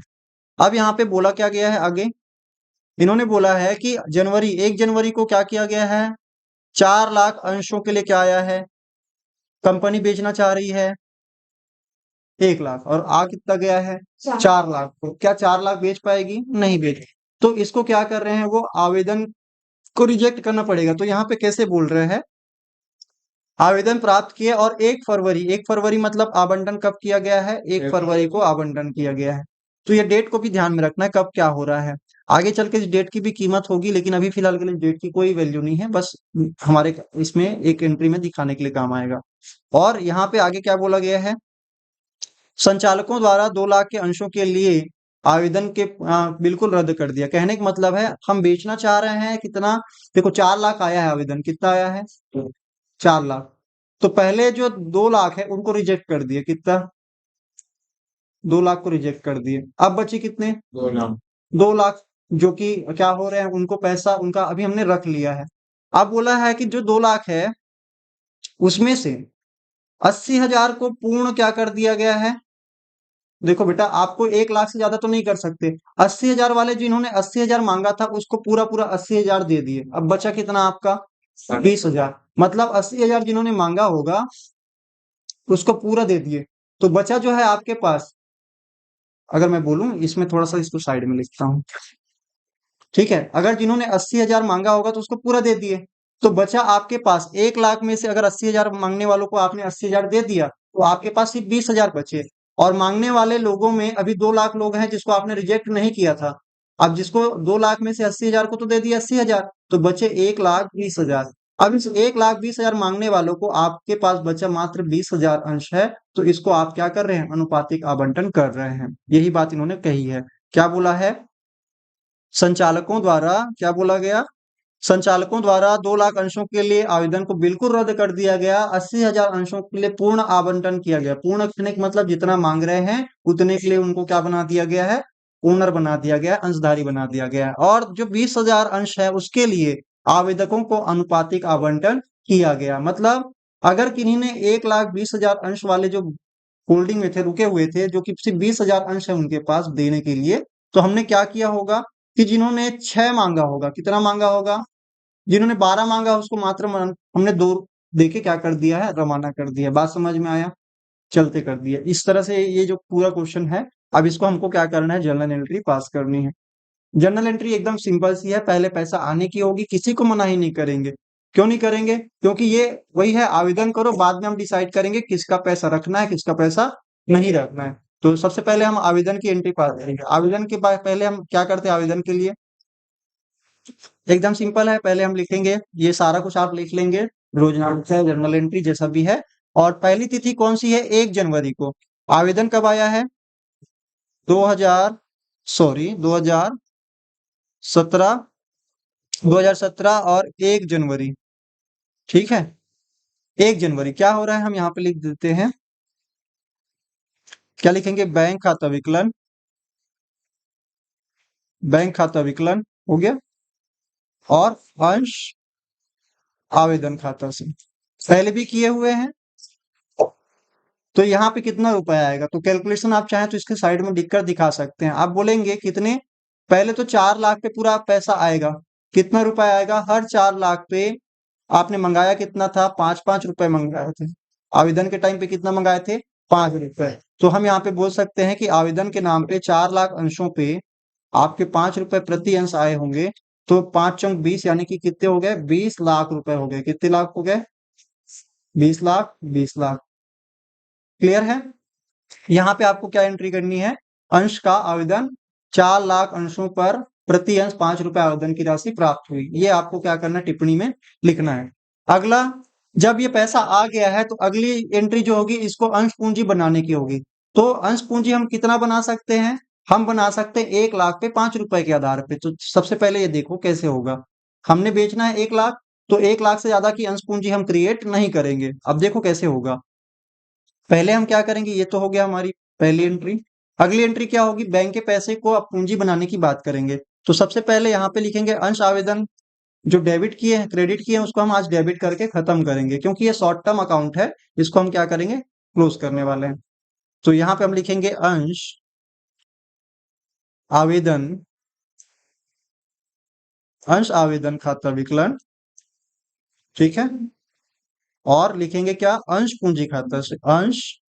अब यहाँ पे बोला क्या गया है आगे, इन्होंने बोला है कि 1 जनवरी को क्या किया गया है, 4 लाख अंशों के लिए क्या आया है, कंपनी बेचना चाह रही है 1 लाख, और आ कितना गया है 4 लाख। तो क्या 4 लाख बेच पाएगी, नहीं बेच। तो इसको क्या कर रहे हैं, वो आवेदन को रिजेक्ट करना पड़ेगा। तो यहाँ पे कैसे बोल रहे हैं, आवेदन प्राप्त किए और 1 फरवरी, 1 फरवरी मतलब आवंटन कब किया गया है, 1 फरवरी को आवंटन किया गया है। तो ये डेट को भी ध्यान में रखना है, कब क्या हो रहा है। आगे चल के इस डेट की भी कीमत होगी, लेकिन अभी फिलहाल के लिए डेट की कोई वैल्यू नहीं है, बस हमारे इसमें एक एंट्री में दिखाने के लिए काम आएगा। और यहाँ पे आगे क्या बोला गया है, संचालकों द्वारा 2 लाख के अंशों के लिए आवेदन के बिल्कुल रद्द कर दिया। कहने का मतलब है हम बेचना चाह रहे हैं कितना, देखो 4 लाख आया है आवेदन, कितना आया है 4 लाख। तो पहले जो 2 लाख है उनको रिजेक्ट कर दिए, कितना 2 लाख को रिजेक्ट कर दिए। अब बचे कितने 2 लाख, 2 लाख जो कि क्या हो रहे हैं, उनको पैसा उनका अभी हमने रख लिया है। अब बोला है कि जो 2 लाख है उसमें से 80,000 को पूर्ण क्या कर दिया गया है। देखो बेटा, आपको 1 लाख से ज्यादा तो नहीं कर सकते, 80,000 वाले जिन्होंने 80,000 मांगा था उसको पूरा पूरा 80,000 दे दिए। अब बचा कितना आपका 20,000, मतलब 80,000 जिन्होंने मांगा होगा उसको पूरा दे दिए। तो बचा जो है आपके पास, अगर मैं बोलूं इसमें थोड़ा सा इसको साइड में लिखता हूँ, ठीक है। अगर जिन्होंने 80,000 मांगा होगा तो उसको पूरा दे दिए, तो बचा आपके पास 1 लाख में से, अगर 80,000 मांगने वालों को आपने 80,000 दे दिया तो आपके पास सिर्फ 20,000 बचे। और मांगने वाले लोगों में अभी 2 लाख लोग हैं जिसको आपने रिजेक्ट नहीं किया था। अब जिसको 2 लाख में से 80,000 को तो दे दिया 80,000, तो बचे 1,20,000। अब इस 1,20,000 मांगने वालों को आपके पास बचा मात्र 20,000 अंश है, तो इसको आप क्या कर रहे हैं, अनुपातिक आवंटन कर रहे हैं। यही बात इन्होंने कही है। क्या बोला है, संचालकों द्वारा क्या बोला गया, संचालकों द्वारा 2 लाख अंशों के लिए आवेदन को बिल्कुल रद्द कर दिया गया, 80,000 अंशों के लिए पूर्ण आवंटन किया गया। पूर्ण करने का मतलब जितना मांग रहे हैं उतने के लिए उनको क्या बना दिया गया है, ओनर बना दिया गया, अंशधारी बना दिया गया है। और जो 20,000 अंश है उसके लिए आवेदकों को अनुपातिक आवंटन किया गया। मतलब अगर किन्हीं ने 1,20,000 अंश वाले जो होल्डिंग में थे, रुके हुए थे, जो कि सिर्फ 20,000 अंश है उनके पास देने के लिए, तो हमने क्या किया होगा कि जिन्होंने 6 मांगा होगा, कितना मांगा होगा, जिन्होंने 12 मांगा उसको मात्र हमने 2 देके क्या कर दिया है, रवाना कर दिया। बात समझ में आया? चलते कर दिया। इस तरह से ये जो पूरा क्वेश्चन है, अब इसको हमको क्या करना है, जर्नल एंट्री पास करनी है। जर्नल एंट्री एकदम सिंपल सी है, पहले पैसा आने की होगी, किसी को मना ही नहीं करेंगे। क्यों नहीं करेंगे? क्योंकि ये वही है, आवेदन करो, बाद में हम डिसाइड करेंगे किसका पैसा रखना है, किसका पैसा नहीं रखना है। तो सबसे पहले हम आवेदन की एंट्री पास करेंगे। आवेदन के बाद पहले हम क्या करते हैं आवेदन के लिए? एकदम सिंपल है, पहले हम लिखेंगे, ये सारा कुछ आप लिख लेंगे, रोजनामा है, जर्नल एंट्री जैसा भी है। और पहली तिथि कौन सी है? 1 जनवरी को। आवेदन कब आया है? 2000 सॉरी 2017, 2017 और 1 जनवरी। ठीक है, 1 जनवरी क्या हो रहा है, हम यहाँ पे लिख देते हैं, क्या लिखेंगे? बैंक खाता विकलन, बैंक खाता विकलन हो गया, और अंश आवेदन खाता से पहले भी किए हुए हैं। तो यहाँ पे कितना रुपया आएगा? तो कैलकुलेशन आप चाहें तो इसके साइड में लिखकर दिखा सकते हैं। आप बोलेंगे कितने, पहले तो 4 लाख पे पूरा पैसा आएगा। कितना रुपया आएगा? हर 4 लाख पे आपने मंगाया कितना था? 5-5 रुपए मंगाए थे। आवेदन के टाइम पे कितना मंगाए थे? 5 रुपए। तो हम यहाँ पे बोल सकते हैं कि आवेदन के नाम पे 4 लाख अंशों पे आपके 5 रुपए प्रति अंश आए होंगे। तो 5 × 20 यानी कि कितने हो गए? 20 लाख रुपए हो गए। कितने लाख हो गए? 20 लाख, 20 लाख। क्लियर है? यहाँ पे आपको क्या एंट्री करनी है? अंश का आवेदन, 4 लाख अंशों पर प्रति अंश 5 रुपए आवेदन की राशि प्राप्त हुई। ये आपको क्या करना है? टिप्पणी में लिखना है। अगला, जब ये पैसा आ गया है तो अगली एंट्री जो होगी, इसको अंश पूंजी बनाने की होगी। तो अंश पूंजी हम कितना बना सकते हैं? हम बना सकते हैं 1 लाख पे 5 रुपए के आधार पे। तो सबसे पहले ये देखो कैसे होगा। हमने बेचना है 1 लाख, तो 1 लाख से ज्यादा की अंश पूंजी हम क्रिएट नहीं करेंगे। अब देखो कैसे होगा। पहले हम क्या करेंगे, ये तो हो गया हमारी पहली एंट्री। अगली एंट्री क्या होगी? बैंक के पैसे को अब पूंजी बनाने की बात करेंगे। तो सबसे पहले यहाँ पे लिखेंगे अंश आवेदन, जो डेबिट किए हैं, क्रेडिट किए हैं, उसको हम आज डेबिट करके खत्म करेंगे, क्योंकि ये शॉर्ट टर्म अकाउंट है, इसको हम क्या करेंगे? क्लोज करने वाले हैं। तो यहाँ पे हम लिखेंगे अंश आवेदन, अंश आवेदन खाता विकलन। ठीक है, और लिखेंगे क्या? अंश पूंजी खाता से, अंश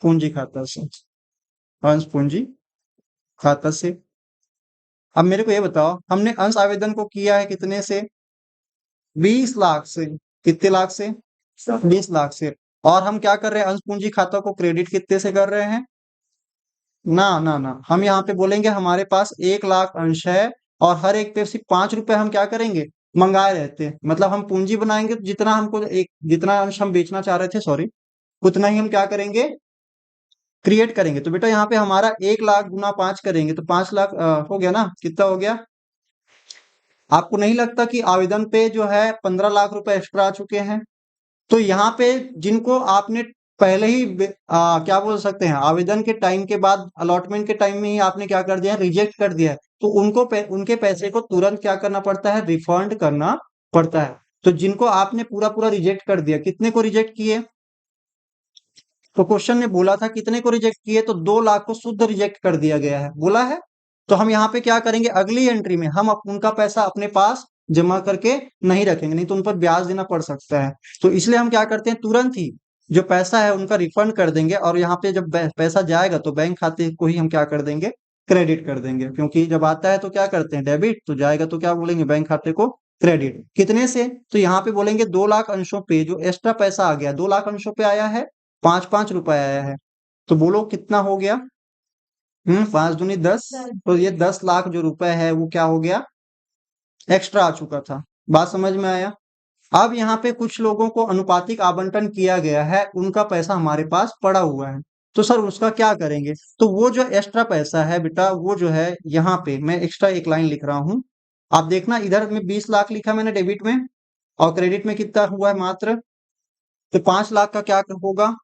पूंजी खाता से, अंश पूंजी खाता से। अब मेरे को ये बताओ, हमने अंश आवेदन को किया है कितने से? 20 लाख से। कितने लाख से? 20 लाख से। और हम क्या कर रहे हैं? अंश पूंजी खाता को क्रेडिट कितने से कर रहे हैं? ना ना ना, हम यहाँ पे बोलेंगे हमारे पास 1 लाख अंश है, और हर एक पे सिर्फ 5 रुपए हम क्या करेंगे? मंगाए रहते हैं। मतलब हम पूंजी बनाएंगे तो जितना हमको एक, जितना अंश हम बेचना चाह रहे थे, सॉरी, उतना ही हम क्या करेंगे? क्रिएट करेंगे। तो बेटा यहाँ पे हमारा 1 लाख गुना 5 करेंगे तो 5 लाख हो गया ना? कितना हो गया? आपको नहीं लगता कि आवेदन पे जो है 15 लाख रुपए एक्स्ट्रा आ चुके हैं? तो यहाँ पे जिनको आपने पहले ही क्या बोल सकते हैं, आवेदन के टाइम के बाद, अलॉटमेंट के टाइम में ही आपने क्या कर दिया है? रिजेक्ट कर दिया है। तो उनको उनके पैसे को तुरंत क्या करना पड़ता है? रिफंड करना पड़ता है। तो जिनको आपने पूरा पूरा रिजेक्ट कर दिया, कितने को रिजेक्ट किए? तो क्वेश्चन ने बोला था कितने को रिजेक्ट किए, तो 2 लाख को शुद्ध रिजेक्ट कर दिया गया है, बोला है। तो हम यहाँ पे क्या करेंगे? अगली एंट्री में हम उनका पैसा अपने पास जमा करके नहीं रखेंगे, नहीं तो उन पर ब्याज देना पड़ सकता है। तो इसलिए हम क्या करते हैं? तुरंत ही जो पैसा है उनका रिफंड कर देंगे, और यहाँ पे जब पैसा जाएगा तो बैंक खाते को ही हम क्या कर देंगे? क्रेडिट कर देंगे। क्योंकि जब आता है तो क्या करते हैं? डेबिट, तो जाएगा तो क्या बोलेंगे? बैंक खाते को क्रेडिट। कितने से? तो यहाँ पे बोलेंगे 2 लाख अंशों पे जो एक्स्ट्रा पैसा आ गया, 2 लाख अंशों पे आया है, 5-5 रुपए आया है। तो बोलो कितना हो गया? 5 दूनी 10। तो ये 10 लाख जो रुपए है वो क्या हो गया? एक्स्ट्रा आ चुका था। बात समझ में आया? अब यहाँ पे कुछ लोगों को अनुपातिक आवंटन किया गया है, उनका पैसा हमारे पास पड़ा हुआ है। तो सर उसका क्या करेंगे? तो वो जो एक्स्ट्रा पैसा है बेटा, वो जो है यहाँ पे मैं एक्स्ट्रा एक लाइन लिख रहा हूँ। आप देखना, इधर में 20 लाख लिखा मैंने डेबिट में, और क्रेडिट में कितना हुआ है? मात्र। तो 5 लाख का क्या होगा?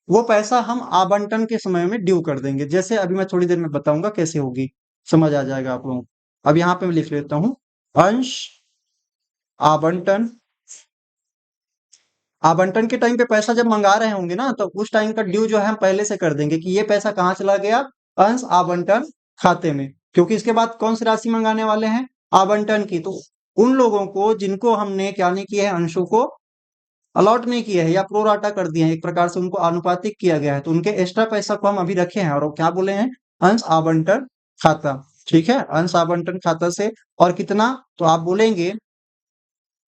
वो पैसा हम आवंटन के समय में ड्यू कर देंगे, जैसे अभी मैं थोड़ी देर में बताऊंगा कैसे होगी, समझ आ जाएगा आप लोगों को। अब यहाँ पे मैं लिख लेता हूँ, अंश आवंटन। आवंटन के टाइम पे पैसा जब मंगा रहे होंगे ना, तो उस टाइम का ड्यू जो है हम पहले से कर देंगे कि ये पैसा कहाँ चला गया? अंश आवंटन खाते में। क्योंकि इसके बाद कौन सी राशि मंगाने वाले हैं? आवंटन की। तो उन लोगों को जिनको हमने क्या नहीं किया है? अंशों को अलॉट नहीं किया है या प्रोराटा कर दिए हैं, एक प्रकार से उनको आनुपातिक किया गया है, तो उनके एक्स्ट्रा पैसा को हम अभी रखे हैं और वो क्या बोले हैं, अंश आवंटन खाता। ठीक है, अंश आवंटन खाता से। और कितना, तो आप बोलेंगे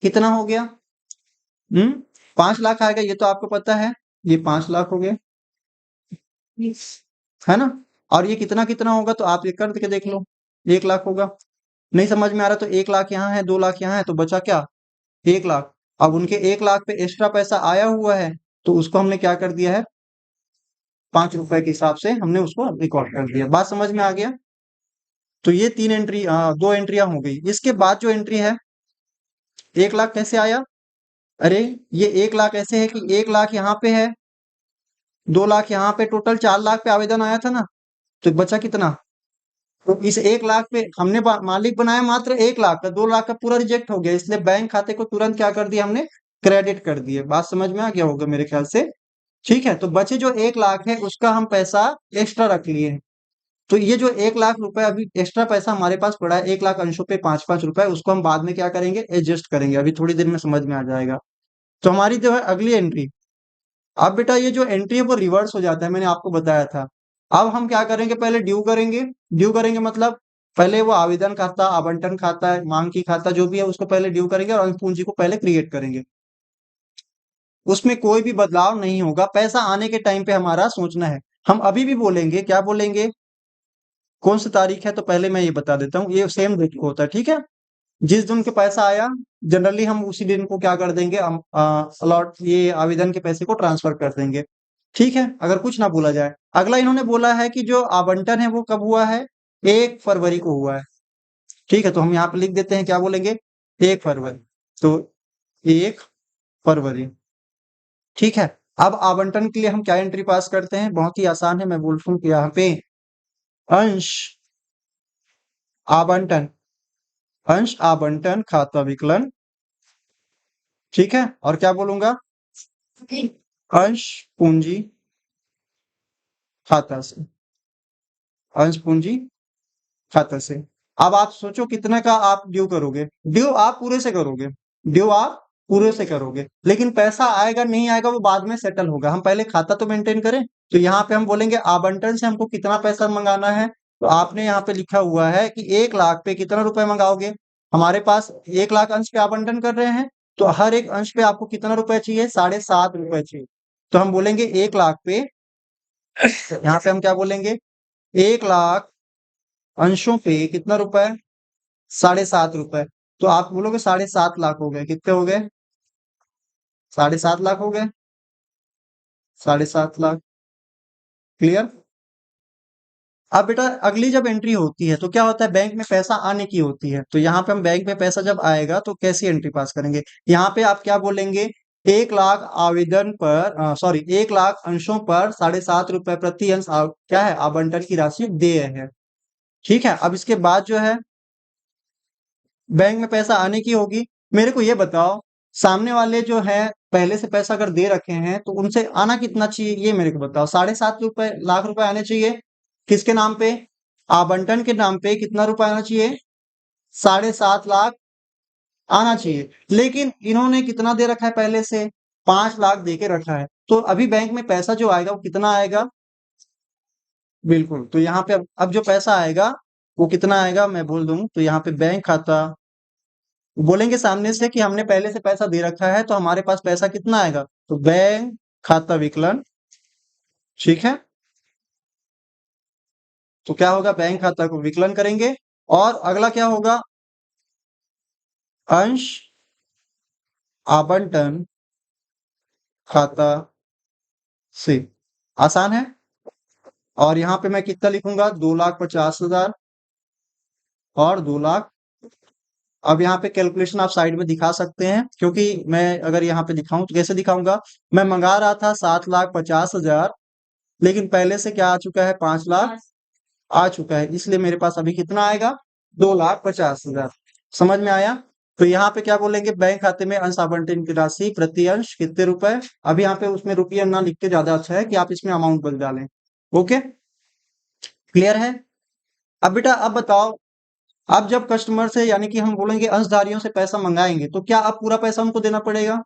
कितना हो गया, 5 लाख आएगा, ये तो आपको पता है, ये 5 लाख हो गया, है ना। और ये कितना कितना होगा, तो आप ये कर के देख लो, 1 लाख होगा। नहीं समझ में आ रहा तो 1 लाख यहाँ है, 2 लाख यहाँ है, तो बचा क्या, 1 लाख। अब उनके 1 लाख पे एक्स्ट्रा पैसा आया हुआ है, तो उसको हमने क्या कर दिया है, 5 रुपए के हिसाब से हमने उसको रिकॉर्ड कर दिया। बात समझ में आ गया। तो ये 3 एंट्री, 2 एंट्रियां हो गई। इसके बाद जो एंट्री है, 1 लाख कैसे आया, अरे ये 1 लाख ऐसे है कि 1 लाख यहाँ पे है, 2 लाख यहाँ पे, टोटल 4 लाख पे आवेदन आया था ना, तो बचा कितना, तो इस 1 लाख पे हमने मालिक बनाया मात्र 1 लाख का, 2 लाख का पूरा रिजेक्ट हो गया, इसलिए बैंक खाते को तुरंत क्या कर दिया हमने, क्रेडिट कर दिए। बात समझ में आ गया होगा मेरे ख्याल से। ठीक है, तो बचे जो 1 लाख है उसका हम पैसा एक्स्ट्रा रख लिए हैं। तो ये जो 1 लाख रुपए अभी एक्स्ट्रा पैसा हमारे पास पड़ा है, 1 लाख अंशों पे 5-5 रुपए, उसको हम बाद में क्या करेंगे, एडजस्ट करेंगे, अभी थोड़ी देर में समझ में आ जाएगा। तो हमारी जो है अगली एंट्री, अब बेटा ये जो एंट्री है वो रिवर्स हो जाता है, मैंने आपको बताया था। अब हम क्या करेंगे, पहले ड्यू करेंगे। ड्यू करेंगे मतलब पहले वो आवेदन खाता, आवंटन खाता, मांग की खाता जो भी है उसको पहले ड्यू करेंगे और अंश पूंजी को पहले क्रिएट करेंगे। उसमें कोई भी बदलाव नहीं होगा, पैसा आने के टाइम पे हमारा सोचना है। हम अभी भी बोलेंगे, क्या बोलेंगे, कौन सी तारीख है, तो पहले मैं ये बता देता हूँ, ये सेम डेट को होता है। ठीक है, जिस दिन के पैसा आया जनरली हम उसी दिन को क्या कर देंगे, हम अलॉट ये आवेदन के पैसे को ट्रांसफर कर देंगे। ठीक है, अगर कुछ ना बोला जाए। अगला इन्होंने बोला है कि जो आवंटन है वो कब हुआ है, 1 फरवरी को हुआ है। ठीक है, तो हम यहाँ पे लिख देते हैं, क्या बोलेंगे, 1 फरवरी। तो 1 फरवरी। ठीक है, अब आवंटन के लिए हम क्या एंट्री पास करते हैं, बहुत ही आसान है, मैं बोलता हूँ कि यहाँ पे अंश आवंटन, अंश आवंटन खाता विकलन। ठीक है, और क्या बोलूंगा, अंश पूंजी खाता से, अंश पूंजी खाता से। अब आप सोचो कितने का आप ड्यू करोगे, ड्यू आप पूरे से करोगे, ड्यू आप पूरे से करोगे, लेकिन पैसा आएगा नहीं आएगा वो बाद में सेटल होगा, हम पहले खाता तो मेंटेन करें। तो यहाँ पे हम बोलेंगे आवंटन से हमको कितना पैसा मंगाना है, तो आपने यहाँ पे लिखा हुआ है कि 1 लाख पे कितना रुपए मंगाओगे, हमारे पास 1 लाख अंश पे आवंटन कर रहे हैं, तो हर एक अंश पे आपको कितना रुपए चाहिए, 7.5 रुपए चाहिए। तो हम बोलेंगे 1 लाख पे, यहाँ पे हम क्या बोलेंगे, 1 लाख अंशों पे कितना रुपए, 7.5 रुपए। तो आप बोलोगे 7.5 लाख हो गए, कितने हो गए, 7.5 लाख हो गए, 7.5 लाख। क्लियर। अब बेटा अगली जब एंट्री होती है तो क्या होता है, बैंक में पैसा आने की होती है, तो यहाँ पे हम बैंक में पैसा जब आएगा तो कैसी एंट्री पास करेंगे, यहाँ पे आप क्या बोलेंगे, 1 लाख आवेदन पर, सॉरी 1 लाख अंशों पर 7.5 रुपए प्रति अंश क्या है, आवंटन की राशि देय है। ठीक है, अब इसके बाद जो है बैंक में पैसा आने की होगी। मेरे को ये बताओ, सामने वाले जो है पहले से पैसा अगर दे रखे हैं तो उनसे आना कितना चाहिए, ये मेरे को बताओ, 7.5 लाख रुपए आने चाहिए, किसके नाम पे, आवंटन के नाम पे कितना रुपए आना चाहिए, 7.5 लाख आना चाहिए। लेकिन इन्होंने कितना दे रखा है पहले से, 5 लाख दे के रखा है, तो अभी बैंक में पैसा जो आएगा वो कितना आएगा, बिल्कुल। तो यहाँ पे अब जो पैसा आएगा वो कितना आएगा, मैं बोल दूं, तो यहाँ पे बैंक खाता, बोलेंगे सामने से कि हमने पहले से पैसा दे रखा है तो हमारे पास पैसा कितना आएगा, तो बैंक खाता विकलन। ठीक है, तो क्या होगा, बैंक खाता को विकलन करेंगे, और अगला क्या होगा, अंश आवंटन खाता से। आसान है। और यहाँ पे मैं कितना लिखूंगा, 2,50,000 और 2 लाख। अब यहाँ पे कैलकुलेशन आप साइड में दिखा सकते हैं, क्योंकि मैं अगर यहाँ पे दिखाऊं तो कैसे दिखाऊंगा, मैं मंगा रहा था 7,50,000, लेकिन पहले से क्या आ चुका है, 5 लाख आ चुका है, इसलिए मेरे पास अभी कितना आएगा, 2,50,000। समझ में आया। तो यहाँ पे क्या बोलेंगे, बैंक खाते में अंश आवंटन की राशि प्रति अंश कितने रुपए। अब यहाँ पे उसमें रुपया ना लिख के ज्यादा अच्छा है कि आप इसमें अमाउंट बदल डालें। ओके, क्लियर है। अब बेटा अब बताओ, अब जब कस्टमर से यानी कि हम बोलेंगे अंशधारियों से पैसा मंगाएंगे तो क्या अब पूरा पैसा उनको देना पड़ेगा,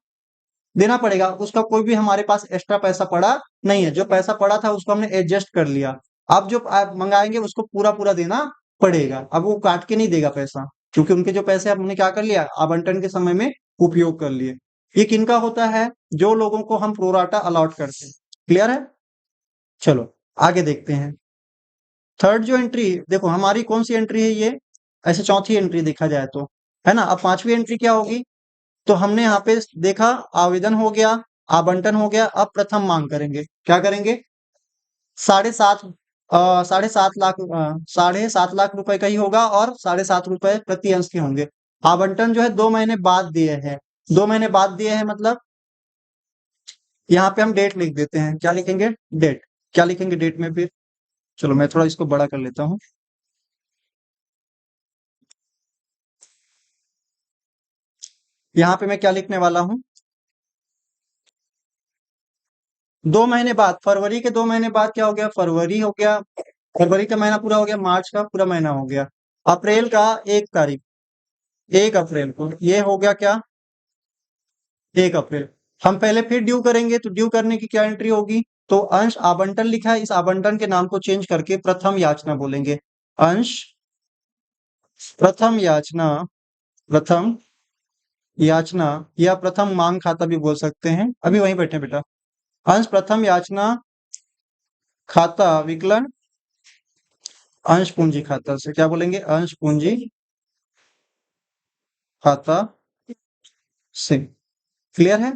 देना पड़ेगा। उसका कोई भी हमारे पास एक्स्ट्रा पैसा पड़ा नहीं है, जो पैसा पड़ा था उसको हमने एडजस्ट कर लिया। अब जो आप मंगाएंगे उसको पूरा पूरा देना पड़ेगा। अब वो काट के नहीं देगा पैसा, क्योंकि उनके जो पैसे हमने क्या कर लिया, आवंटन के समय में उपयोग कर लिए। ये किनका होता है, जो लोगों को हम प्रोराटा अलॉट करते हैं। क्लियर है? चलो आगे देखते हैं। थर्ड जो एंट्री, देखो हमारी कौन सी एंट्री है ये, ऐसे चौथी एंट्री देखा जाए तो, है ना। अब पांचवी एंट्री क्या होगी, तो हमने यहाँ पे देखा आवेदन हो गया, आवंटन हो गया, अब प्रथम मांग करेंगे। क्या करेंगे, 7.5 7.5 लाख 7.5 लाख रुपए का ही होगा, और 7.5 रुपए प्रति अंश के होंगे। आवंटन जो है 2 महीने बाद दिए हैं, 2 महीने बाद दिए हैं मतलब यहाँ पे हम डेट लिख देते हैं। क्या लिखेंगे, डेट। क्या लिखेंगे डेट में फिर, चलो मैं थोड़ा इसको बड़ा कर लेता हूँ। यहाँ पे मैं क्या लिखने वाला हूँ, 2 महीने बाद, फरवरी के 2 महीने बाद क्या हो गया, फरवरी हो गया, फरवरी का महीना पूरा हो गया, मार्च का पूरा महीना हो गया, अप्रैल का 1 तारीख, 1 अप्रैल को ये हो गया क्या, 1 अप्रैल। हम पहले फिर ड्यू करेंगे, तो ड्यू करने की क्या एंट्री होगी, तो अंश आवंटन लिखा है, इस आवंटन के नाम को चेंज करके प्रथम याचना बोलेंगे। अंश प्रथम याचना, प्रथम याचना, या प्रथम मांग खाता भी बोल सकते हैं, अभी वहीं बैठे बेटा। अंश प्रथम याचना खाता विकलन अंश पूंजी खाता से, क्या बोलेंगे, अंश पूंजी खाता से। क्लियर है?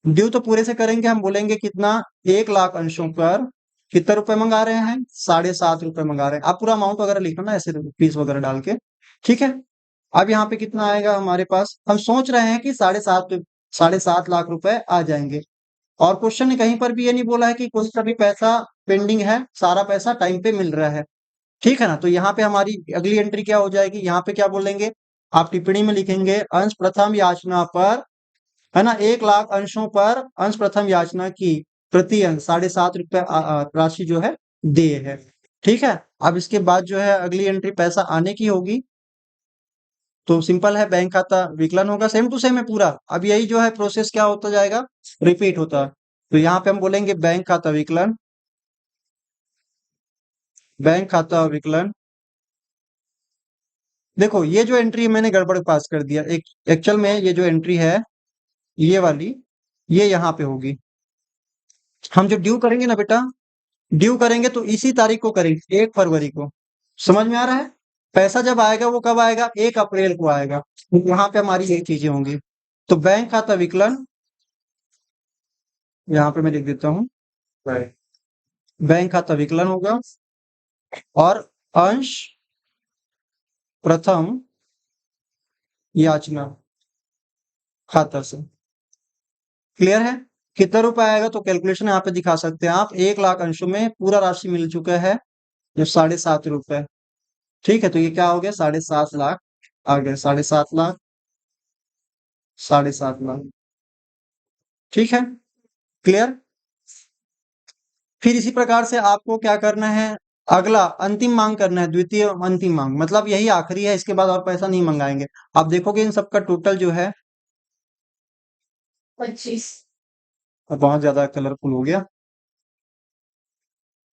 ड्यू तो पूरे से करेंगे, हम बोलेंगे कितना, 1 लाख अंशों पर कितने रुपए मंगा रहे हैं, 7.5 रुपए मंगा रहे हैं। आप पूरा अमाउंट वगैरह लिखना ना, ऐसे फीस वगैरह डाल के, ठीक है। अब यहाँ पे कितना आएगा हमारे पास, हम सोच रहे हैं कि 7.5 लाख रुपए आ जाएंगे। और क्वेश्चन ने कहीं पर भी ये नहीं बोला है कि कोई सा भी पैसा पेंडिंग है, सारा पैसा टाइम पे मिल रहा है, ठीक है ना। तो यहाँ पे हमारी अगली एंट्री क्या हो जाएगी, यहाँ पे क्या बोलेंगे, आप टिप्पणी में लिखेंगे अंश प्रथम याचना पर, है ना, 1 लाख अंशों पर अंश प्रथम याचना की प्रति अंश 7.5 रुपए राशि जो है देय है, ठीक है। अब इसके बाद जो है अगली एंट्री पैसा आने की होगी, तो सिंपल है, बैंक खाता विकलन होगा, सेम टू सेम है पूरा। अब यही जो है प्रोसेस क्या होता जाएगा, रिपीट होता है। तो यहाँ पे हम बोलेंगे बैंक खाता विकलन, बैंक खाता विकलन। देखो ये जो एंट्री मैंने गड़बड़ पास कर दिया, एक एक्चुअल में ये जो एंट्री है, ये वाली, ये यहाँ पे होगी। हम जो ड्यू करेंगे ना बेटा, ड्यू करेंगे तो इसी तारीख को करेंगे, 1 फरवरी को। समझ में आ रहा है? पैसा जब आएगा वो कब आएगा, 1 अप्रैल को आएगा। तो यहाँ पे हमारी यही चीजें होंगी। तो बैंक खाता विकलन, यहाँ पे मैं लिख देता हूँ, बैंक खाता विकलन होगा, और अंश प्रथम याचना खाता से। क्लियर है? कितना रुपए आएगा, तो कैलकुलेशन यहाँ पे दिखा सकते हैं आप, 1 लाख अंशों में पूरा राशि मिल चुका है, जो 7.5 रुपए, ठीक है। तो ये क्या हो गया, 7.5 लाख आ गया, 7.5 लाख, 7.5 लाख, ठीक है। क्लियर? फिर इसी प्रकार से आपको क्या करना है, अगला अंतिम मांग करना है, द्वितीय अंतिम मांग, मतलब यही आखिरी है, इसके बाद और पैसा नहीं मंगाएंगे। आप देखोगे इन सबका टोटल जो है 25। अब बहुत ज्यादा कलरफुल हो गया,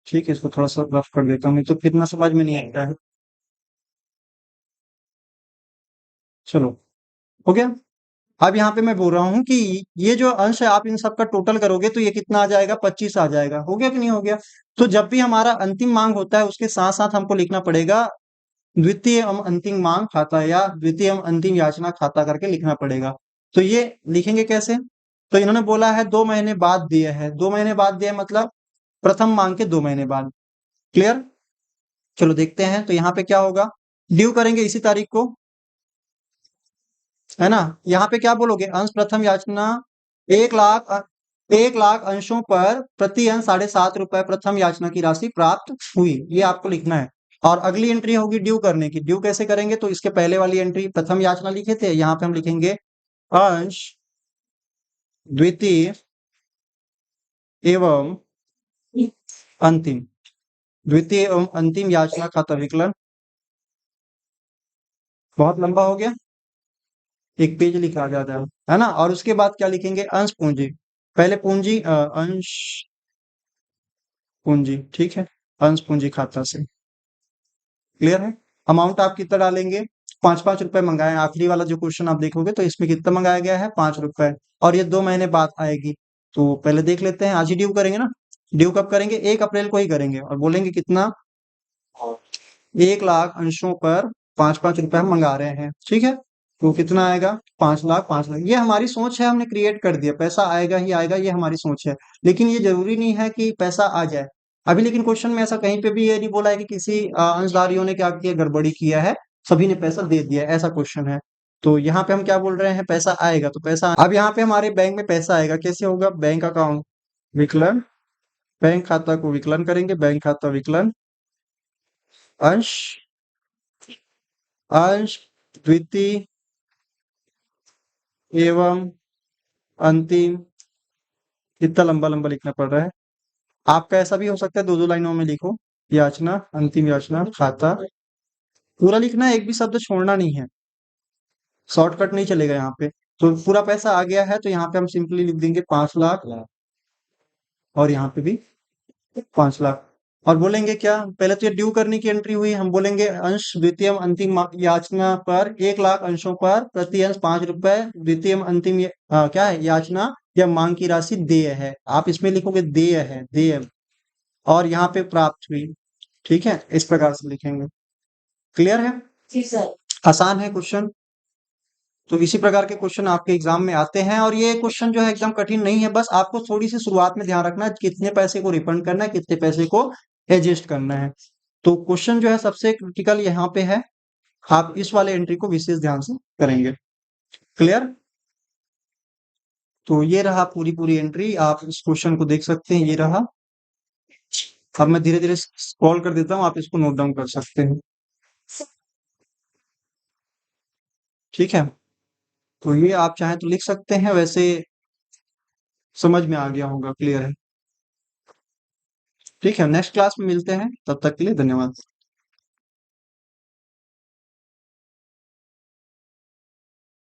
ठीक है, इसको थोड़ा सा रफ कर देता हूँ, नहीं तो कितना समझ में नहीं आता है। चलो हो गया। अब यहाँ पे मैं बोल रहा हूँ कि ये जो अंश है, आप इन सबका टोटल करोगे तो ये कितना आ जाएगा, 25 आ जाएगा। हो गया कि नहीं हो गया? तो जब भी हमारा अंतिम मांग होता है, उसके साथ साथ हमको लिखना पड़ेगा द्वितीय एवं अंतिम मांग खाता, या द्वितीय एवं अंतिम याचना खाता करके लिखना पड़ेगा। तो ये लिखेंगे कैसे, तो इन्होंने बोला है 2 महीने बाद दिए है, 2 महीने बाद दिए मतलब प्रथम मांग के 2 महीने बाद। क्लियर? चलो देखते हैं, तो यहाँ पे क्या होगा, ड्यू करेंगे इसी तारीख को, है ना। यहाँ पे क्या बोलोगे, अंश प्रथम याचना 1 लाख 1 लाख अंशों पर प्रति अंश 7.5 रुपए प्रथम याचना की राशि प्राप्त हुई, ये आपको लिखना है। और अगली एंट्री होगी ड्यू करने की। ड्यू कैसे करेंगे, तो इसके पहले वाली एंट्री प्रथम याचना लिखे थे, यहाँ पे हम लिखेंगे अंश द्वितीय एवं अंतिम, द्वितीय एवं अंतिम याचना खाता विकलन। बहुत लंबा हो गया, एक पेज लिखा जाता है ना। और उसके बाद क्या लिखेंगे, अंश पूंजी। पहले पूंजी अंश पूंजी, ठीक है, अंश पूंजी खाता से। क्लियर है। अमाउंट आप कितना डालेंगे, 5-5 रुपए मंगाए। आखिरी वाला जो क्वेश्चन आप देखोगे तो इसमें कितना मंगाया गया है, 5 रुपए। और ये 2 महीने बाद आएगी। तो पहले देख लेते हैं, आज ही ड्यू करेंगे ना। ड्यू कब करेंगे, 1 अप्रैल को ही करेंगे। और बोलेंगे कितना, 1 लाख अंशों पर 5-5 रुपए हम मंगा रहे हैं, ठीक है। तो कितना आएगा, 5 लाख 5 लाख। ये हमारी सोच है, हमने क्रिएट कर दिया, पैसा आएगा ही आएगा, ये हमारी सोच है। लेकिन ये जरूरी नहीं है कि पैसा आ जाए अभी। लेकिन क्वेश्चन में ऐसा कहीं पे भी ये नहीं बोला है कि किसी अंशधारियों ने क्या किया, गड़बड़ी किया है, सभी ने पैसा दे दिया है, ऐसा क्वेश्चन है। तो यहाँ पे हम क्या बोल रहे हैं, पैसा आएगा। तो पैसा अब यहाँ पे हमारे बैंक में पैसा आएगा, कैसे होगा, बैंक अकाउंट विकलन, बैंक खाता को विकलन करेंगे, बैंक खाता विकलन, अंश अंश द्वितीय एवं अंतिम। इतना लंबा लंबा लिखना पड़ रहा है। आपका ऐसा भी हो सकता है, 2-2 लाइनों में लिखो, याचना, अंतिम याचना, खाता। पूरा लिखना है, एक भी शब्द छोड़ना नहीं है, शॉर्टकट नहीं चलेगा यहाँ पे। तो पूरा पैसा आ गया है, तो यहाँ पे हम सिंपली लिख देंगे 5 लाख, और यहाँ पे भी 5 लाख। और बोलेंगे क्या, पहले तो ये ड्यू करने की एंट्री हुई, हम बोलेंगे अंश द्वितीय अंतिम याचना पर 1 लाख अंशों पर प्रति अंश 5 रुपए, द्वितीय अंतिम क्या है, याचना या मांग की राशि देय है। आप इसमें लिखोगे देय है, देय। और यहाँ पे प्राप्त हुई, ठीक है, इस प्रकार से लिखेंगे। क्लियर है, जी सर। आसान है क्वेश्चन। तो इसी प्रकार के क्वेश्चन आपके एग्जाम में आते हैं। और ये क्वेश्चन जो है एकदम कठिन नहीं है, बस आपको थोड़ी सी शुरुआत में ध्यान रखना है कितने पैसे को रिफंड करना है, कितने पैसे को एडजस्ट करना है। तो क्वेश्चन जो है सबसे क्रिटिकल यहाँ पे है, आप इस वाले एंट्री को विशेष ध्यान से करेंगे। क्लियर। तो ये रहा पूरी पूरी एंट्री, आप इस क्वेश्चन को देख सकते हैं, ये रहा। अब मैं धीरे धीरे स्क्रॉल कर देता हूँ, आप इसको नोट डाउन कर सकते हैं, ठीक है। तो ये आप चाहें तो लिख सकते हैं, वैसे समझ में आ गया होगा, क्लियर है। ठीक है, नेक्स्ट क्लास में मिलते हैं, तब तक के लिए धन्यवाद।